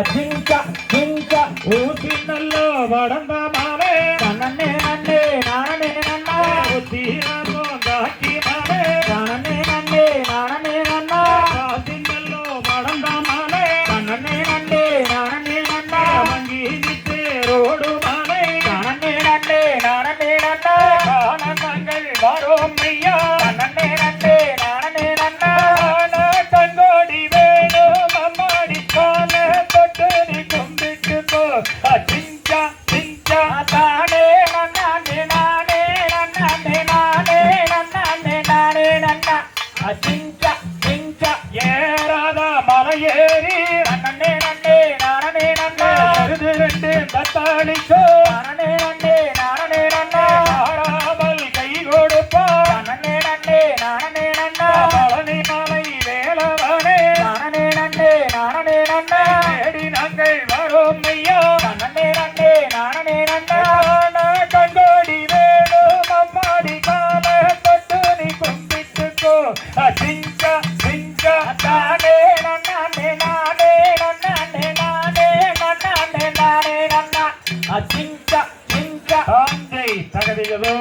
ಜಿಂಕ ಜಿಂಕ ಊಸಿನಲ್ಲೋ ಬಡಂದ ಮಾಲೆ ನನ್ನೇ ನನ್ನೇ ನಾನೇ ನನ್ನ ಬುದ್ಧಿಯನ್ನು ದಾಕಿ ಮಾಲೆ ನನ್ನೇ ನನ್ನೇ ನಾನೇ ನನ್ನ ಕಾಸಿನಲ್ಲೋ ಬಡಂದ ಮಾಲೆ ನನ್ನೇ ನನ್ನೇ ನಾನೇ ನನ್ನ ಮಂಗಿ ನಿತ್ತೆ ರೋಡು ಮಾಲೆ ನನ್ನೇ ನನ್ನೇ ನಾನೇ ನನ್ನ ಕಾನನங்கள் வரும் ஐயா நன்னே நன்னே நானே நன்னா கண்ணோடி வேணும் அம்மாடி கால தொட்டு நீ கும்பிட்டுக்கோ சிஞ்சா சிஞ்சா தானே நன்னானே நானே நன்னானே நானே நன்னானே நானே நன்னா சிஞ்சா சிஞ்சா ஏறாத மலையேறி நன்னே நன்னே நானே நன்னா அருது ரெண்டு தத்தாளிக்கோ நானே நன்னே நானே நன்னா ஆறாமல் கை கொடுப்பா நன்னே நன்னே நானே நன்னா பழனி மலை வேலவனே நானே நன்னே நானே நன்னா தேடி நாங்கள் வரோம் ஐயா நன்னே நன்னே நானே நன்னா கண்டோடி வேணும் அம்மாடி கால தொட்டு நீ கும்பிட்டுக்கோ சிஞ்சா சிஞ்சா தானே நன்னானே நானே நன்னானே நானே நன்னானே நானே நன்னா சிஞ்சா சிஞ்சா ஆஞ்சை தகதிகளோ